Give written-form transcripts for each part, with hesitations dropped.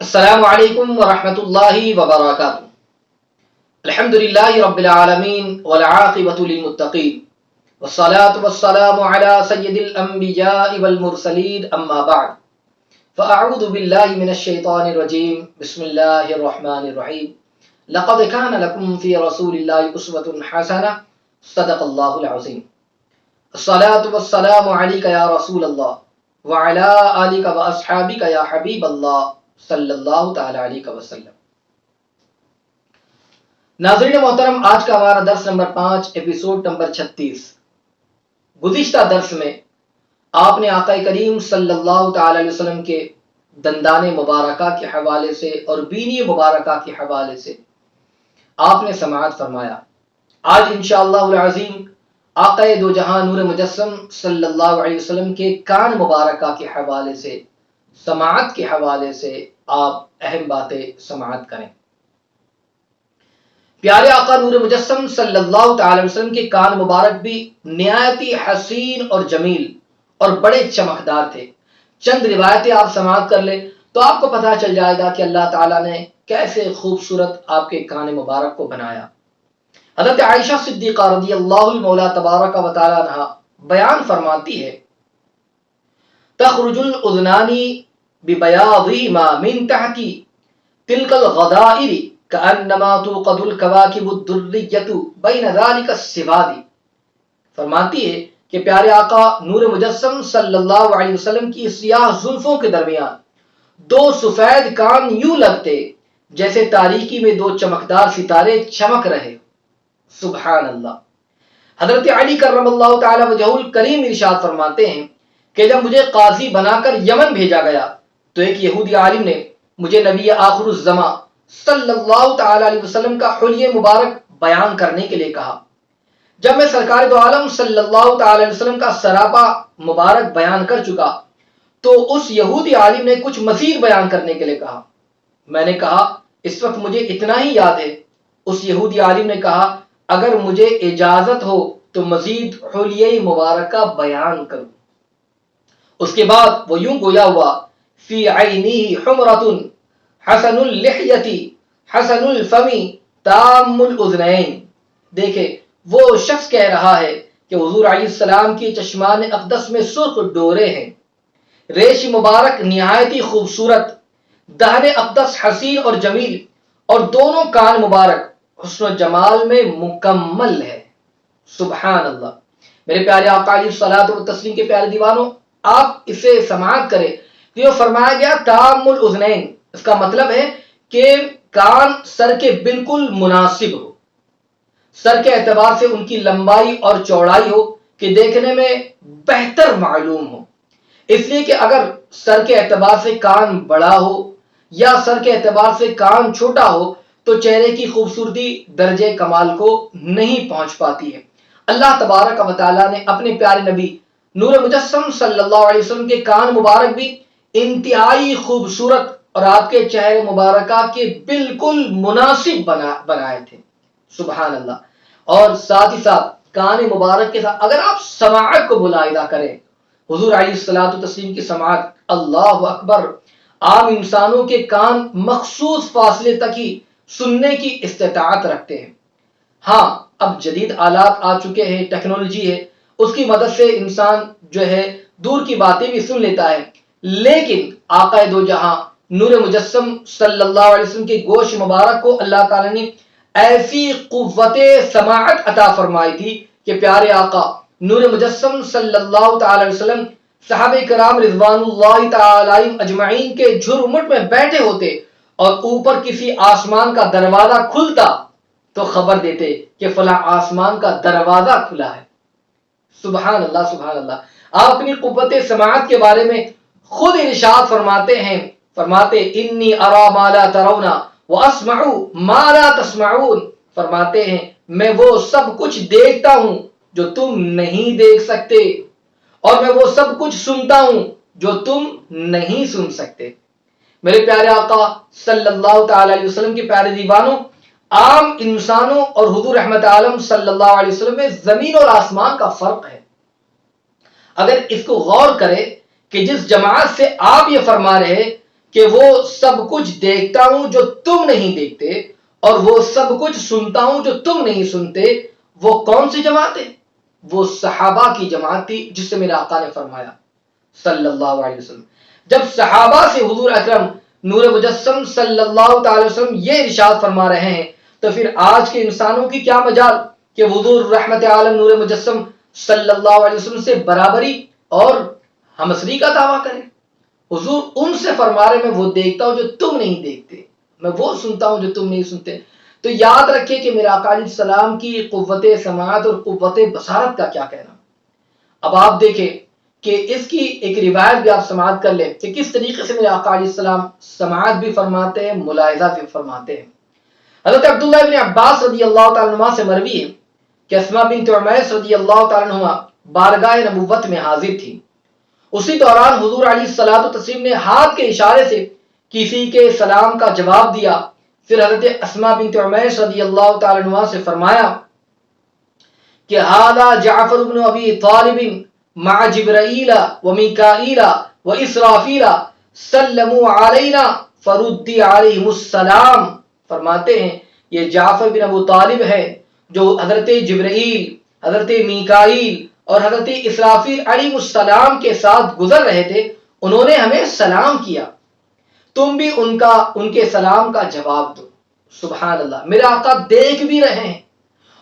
السلام علیکم ورحمۃ اللہ وبرکاتہ۔ الحمد للہ رب العالمین والعاقبۃ للمتقین والصلاة والسلام علی سید الانبیاء والمرسلین اما بعد فاعوذ باللہ من الشیطان الرجیم بسم اللہ الرحمن الرحیم لقد کان لکم فی رسول اللہ اسوۃ حسنہ صدق اللہ العظیم۔ الصلاة والسلام علیک یا رسول اللہ وعلی آلک واصحابک یا حبیب اللہ صلی اللہ تعالی علیہ وسلم۔ ناظرین محترم، آج کا ہمارا درس نمبر 5 ایپیسوڈ نمبر 36۔ گزشتہ درس میں آپ نے آقا کریم صلی اللہ تعالی علیہ وسلم کے دندان مبارکہ کے حوالے سے اور بینی مبارکہ کے حوالے سے آپ نے سماعت فرمایا۔ آج انشاءاللہ العظیم آقا دو جہاں نور مجسم صلی اللہ علیہ وسلم کے کان مبارکہ کے حوالے سے، سماعت کے حوالے سے آپ اہم باتیں سماعت کریں۔ پیارے آقا نور مجسم صلی اللہ تعالی وسلم کے کان مبارک بھی نہایت ہی حسین اور جمیل اور بڑے چمکدار تھے۔ چند روایتیں آپ سماعت کر لیں تو آپ کو پتہ چل جائے گا کہ اللہ تعالیٰ نے کیسے خوبصورت آپ کے کان مبارک کو بنایا۔ حضرت عائشہ صدیقہ رضی اللہ مولا تبارک و تعالی عنہا بیان فرماتی ہے، تخرج الاذنان ببیاضہما من تحت تلک الغدائر کأنما توقد الکواکب الدریۃ بین ذلک السواد۔ فرماتی ہے کہ پیارے آقا نور مجسم صلی اللہ علیہ وسلم کی سیاہ زلفوں کے درمیان دو سفید کان یوں لگتے جیسے تاریکی میں دو چمکدار ستارے چمک رہے۔ سبحان اللہ۔ حضرت علی کرم اللہ تعالی وجہہ الکریم ارشاد فرماتے ہیں کہ جب مجھے قاضی بنا کر یمن بھیجا گیا تو ایک یہودی عالم نے مجھے نبی آخر الزماں صلی اللہ تعالی علیہ وسلم کا حلیہ مبارک بیان کرنے کے لیے کہا۔ جب میں سرکار دو عالم صلی اللہ تعالی علیہ وسلم کا سراپا مبارک بیان کر چکا تو اس یہودی عالم نے کچھ مزید بیان کرنے کے لیے کہا۔ میں نے کہا اس وقت مجھے اتنا ہی یاد ہے۔ اس یہودی عالم نے کہا اگر مجھے اجازت ہو تو مزید حلیہ مبارکہ بیان کروں۔ اس کے بعد وہ یوں گویا ہوا، فی عینیہ حمرۃ حسن اللحیۃ حسن الفم تام الاذنین۔ دیکھیں وہ شخص کہہ رہا ہے کہ حضور علیہ السلام کی چشمان اقدس میں سرخ ڈورے ہیں، ریش مبارک نہایت ہی خوبصورت، دہن اقدس حسین اور جمیل، اور دونوں کان مبارک حسن و جمال میں مکمل ہے۔ سبحان اللہ۔ میرے پیارے آقا علیہ الصلوۃ والتسلیم کے پیارے دیوانوں، آپ اسے سماعت کریں کہ یہ فرمایا گیا تام الاذنین، اس کا مطلب ہے کہ کان سر کے بالکل مناسب ہو، سر کے اعتبار سے ان کی لمبائی اور چوڑائی ہو کہ دیکھنے میں بہتر معلوم ہو۔ اس لیے کہ اگر سر کے اعتبار سے کان بڑا ہو یا سر کے اعتبار سے کان چھوٹا ہو تو چہرے کی خوبصورتی درجے کمال کو نہیں پہنچ پاتی ہے۔ اللہ تبارک و تعالیٰ نے اپنے پیارے نبی نور مجسم صلی اللہ علیہ وسلم کے کان مبارک بھی انتہائی خوبصورت اور آپ کے چہرے مبارکہ کے بالکل مناسب بنائے تھے۔ سبحان اللہ۔ اور ساتھ ہی ساتھ کان مبارک کے ساتھ اگر آپ سماعت کو ملاحظہ کریں، حضور علیہ الصلوۃ والتسلیم کی سماعت، اللہ اکبر، عام انسانوں کے کان مخصوص فاصلے تک ہی سننے کی استطاعت رکھتے ہیں۔ ہاں اب جدید آلات آ چکے ہیں، ٹیکنالوجی ہے، اس کی مدد سے انسان جو ہے دور کی باتیں بھی سن لیتا ہے، لیکن آقا دو جہاں نور مجسم صلی اللہ علیہ وسلم کے گوش مبارک کو اللہ تعالیٰ نے ایسی قوت سماعت عطا فرمائی تھی کہ پیارے آقا نور مجسم صلی اللہ تعالی علیہ وسلم صحابہ کرام رضوان اللہ تعالی علیہم اجمعین کے جھرمٹ میں بیٹھے ہوتے اور اوپر کسی آسمان کا دروازہ کھلتا تو خبر دیتے کہ فلاں آسمان کا دروازہ کھلا ہے۔ سبحان اللہ سبحان اللہ۔ آپ اپنی قوت سماعت کے بارے میں خود ارشاد فرماتے ہیں، فرماتے انی ارا ما لا ترون واسمع ما لا تسمعون۔ فرماتے ہیں میں وہ سب کچھ دیکھتا ہوں جو تم نہیں دیکھ سکتے، اور میں وہ سب کچھ سنتا ہوں جو تم نہیں سن سکتے۔ میرے پیارے آقا صلی اللہ تعالی علیہ وسلم کے پیارے دیوانوں، عام انسانوں اور حضور رحمت عالم صلی اللہ علیہ وسلم میں زمین اور آسمان کا فرق ہے۔ اگر اس کو غور کرے کہ جس جماعت سے آپ یہ فرما رہے کہ وہ سب کچھ دیکھتا ہوں جو تم نہیں دیکھتے اور وہ سب کچھ سنتا ہوں جو تم نہیں سنتے، وہ کون سی جماعت ہے؟ وہ صحابہ کی جماعت تھی جس سے میرے آقا نے فرمایا صلی اللہ علیہ وسلم. جب صحابہ سے حضور اکرم نور مجسم صلی اللہ تعالی وسلم یہ ارشاد فرما رہے ہیں تو پھر آج کے انسانوں کی کیا مجال کہ حضور رحمت عالم نور مجسم صلی اللہ علیہ وسلم سے برابری اور ہمسری کا دعویٰ کریں. حضور ان سے فرما رہے میں وہ دیکھتا ہوں جو تم نہیں دیکھتے، میں وہ سنتا ہوں جو تم نہیں سنتے. تو یاد رکھیں کہ میرے آقا علیہ السلام کی قوت سماعت اور قوت بصارت کا کیا کہنا. اب آپ دیکھیں کہ اس کی ایک روایت بھی آپ سماعت کر لیں کہ کس طریقے سے میرے آقا علیہ السلام سماعت بھی فرماتے ہیں، ملاحظہ بھی فرماتے ہیں. حضرت عبداللہ بن عباس رضی اللہ تعالیٰ عنہ سے مروی ہے کہ اسماء بنت عمیس رضی اللہ تعالیٰ عنہ بارگاہ نبوت میں حاضر تھی. اسی دوران حضور علیہ الصلوۃ والتسلیم نے ہاتھ کے اشارے سے کسی کے سلام کا جواب دیا. پھر حضرت اسماء بنت عمیس رضی اللہ تعالیٰ عنہ سے فرمایا کہ ھذا جعفر بن ابی طالب مع جبرائیل و میکائیل و اسرافیل سلموا علینا فردی علیہم السلام. فرماتے ہیں یہ جعفر بن ابو طالب ہے جو حضرت جبرائیل، حضرت میکائیل اور حضرت اسرافیل علیہ السلام کے ساتھ گزر رہے تھے، انہوں نے ہمیں سلام کیا، تم بھی ان کے سلام کا جواب دو. سبحان اللہ، میرے آقا دیکھ بھی رہے ہیں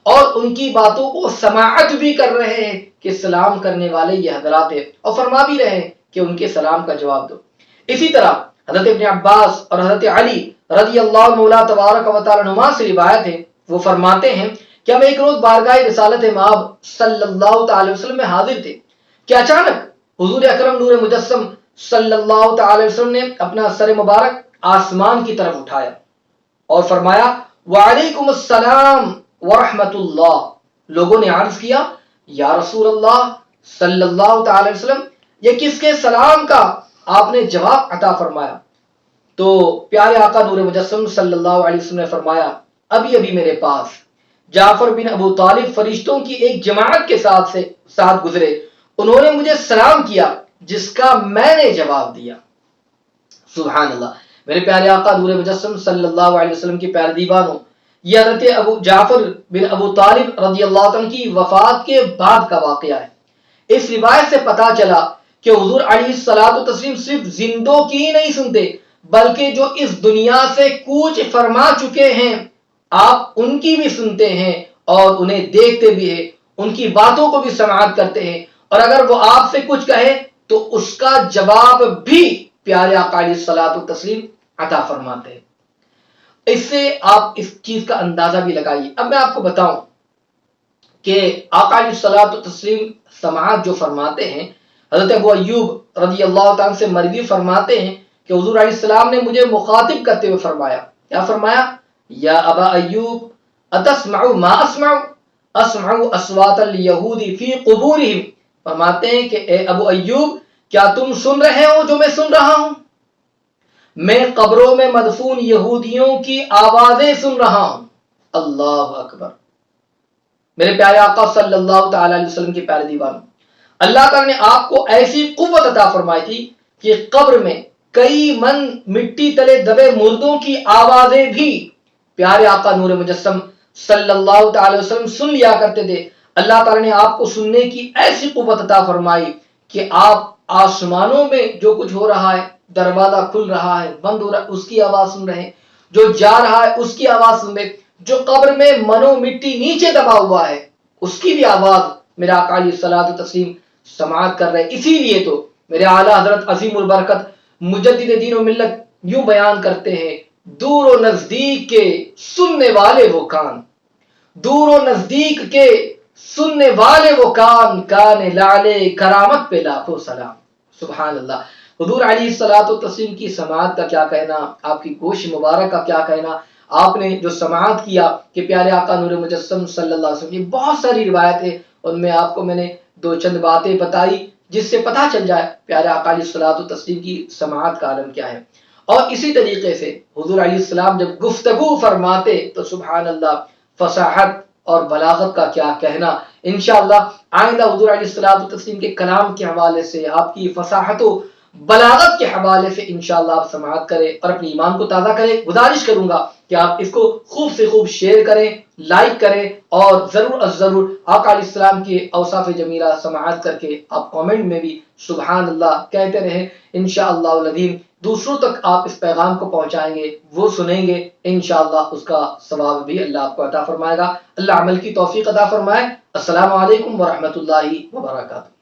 اور ان کی باتوں کو سماعت بھی کر رہے ہیں کہ سلام کرنے والے یہ حضرات ہیں، اور فرما بھی رہے ہیں کہ ان کے سلام کا جواب دو. اسی طرح حضرت ابن عباس اور حضرت علی رضی اللہ مولا تبارک و تعالی عنہما سے روایت ہے، وہ فرماتے ہیں کہ ہم ایک روز بارگاہ رسالت مآب صلی اللہ تعالی وسلم میں حاضر تھے کہ اچانک حضور اکرم نور مجسم صلی اللہ تعالی وسلم نے اپنا سر مبارک آسمان کی طرف اٹھایا اور فرمایا وعلیکم السلام ورحمت اللہ. لوگوں نے عرض کیا یا رسول اللہ صلی اللہ تعالی وسلم یہ کس کے سلام کا آپ نے جواب عطا فرمایا؟ تو پیارے آقا نور مجسم صلی اللہ علیہ وسلم نے فرمایا ابھی میرے پاس جعفر بن ابو طالب فرشتوں کی ایک جماعت کے ساتھ گزرے، انہوں نے مجھے سلام کیا جس کا میں نے جواب دیا. سبحان اللہ. میرے پیارے آقا نور مجسم صلی اللہ علیہ وسلم کی پیارے دیوانوں، یہ حضرت جعفر بن ابو طالب رضی اللہ عنہ کی وفات کے بعد کا واقعہ ہے. اس روایت سے پتا چلا کہ حضور علیہ الصلوۃ والتسلیم صرف زندوں کی نہیں سنتے بلکہ جو اس دنیا سے کوچ فرما چکے ہیں آپ ان کی بھی سنتے ہیں اور انہیں دیکھتے بھی ہیں، ان کی باتوں کو بھی سماعت کرتے ہیں، اور اگر وہ آپ سے کچھ کہے تو اس کا جواب بھی پیارے آقا علیہ الصلوۃ والتسلیم عطا فرماتے ہیں. اس سے آپ اس چیز کا اندازہ بھی لگائیے. اب میں آپ کو بتاؤں کہ آقا علیہ الصلوۃ والتسلیم سماعت جو فرماتے ہیں، حضرت ابو ایوب رضی اللہ تعالیٰ سے مروی فرماتے ہیں کہ حضور علیہ السلام نے مجھے مخاطب کرتے ہوئے فرمایا، کیا فرمایا؟ یا ابا ایوب اتسمع ما اسمع اسمع اصوات الیہود فی قبورہم. فرماتے ہیں کہ اے ابو ایوب کیا تم سن رہے ہو جو میں سن رہا ہوں؟ میں قبروں میں مدفون یہودیوں کی آوازیں سن رہا ہوں. اللہ اکبر. میرے پیارے آقا صلی اللہ تعالی علیہ وسلم کے پیارے دیوانوں، اللہ تعالی نے آپ کو ایسی قوت عطا فرمائی تھی کہ قبر میں کئی من مٹی تلے دبے مردوں کی آوازیں بھی پیارے آقا نور مجسم صلی اللہ تعالی وسلم سن لیا کرتے تھے. اللہ تعالی نے آپ کو سننے کی ایسی قوت عطا فرمائی کہ آپ آسمانوں میں جو کچھ ہو رہا ہے، دروازہ کھل رہا ہے، بند ہو رہا ہے، اس کی آواز سن رہے ہیں، جو جا رہا ہے اس کی آواز سن رہے، جو قبر میں منو مٹی نیچے دبا ہوا ہے اس کی بھی آواز میرا آقا علیہ الصلوۃ والتسلیم سماعت کر رہے. اسی لیے تو میرے اعلیٰ حضرت عظیم البرکت مجدد دین و ملت یوں بیان کرتے ہیں، دور و نزدیک کے سننے والے وہ کان، دور و نزدیک کے سننے والے وہ کان، کان لعلے کرامت پہ لاکھوں سلام. سبحان اللہ. حضور علیہ الصلوۃ والتسلیم کی سماعت کا کیا کہنا، آپ کی گوش مبارک کا کیا کہنا. آپ نے جو سماعت کیا کہ پیارے آقا نور مجسم صلی اللہ علیہ وسلم کی بہت ساری روایت ہے، ان میں آپ کو میں نے دو چند باتیں بتائی جس سے پتہ چل جائے پیارے آقا علیہ الصلوۃ والتسلیم کی سماعت کا عالم کیا ہے. اور اسی طریقے سے حضور علیہ السلام جب گفتگو فرماتے تو سبحان اللہ فصاحت اور بلاغت کا کیا کہنا. انشاءاللہ آئندہ حضور علیہ الصلوۃ والتسلیم کے کلام کے حوالے سے، آپ کی فصاحت و بلاغت کے حوالے سے انشاءاللہ آپ سماعت کریں اور اپنے ایمان کو تازہ کریں. گزارش کروں گا کہ آپ اس کو خوب سے خوب شیئر کریں، لائک کریں، اور ضرور از ضرور آقا علیہ السلام کی اوصاف جمیلہ سماعت کر کے آپ کامنٹ میں بھی سبحان اللہ کہتے رہیں. انشاءاللہ العظیم دوسروں تک آپ اس پیغام کو پہنچائیں گے، وہ سنیں گے، انشاءاللہ اس کا ثواب بھی اللہ آپ کو عطا فرمائے گا. اللہ عمل کی توفیق عطا فرمائے. السلام علیکم ورحمۃ اللہ وبرکاتہ.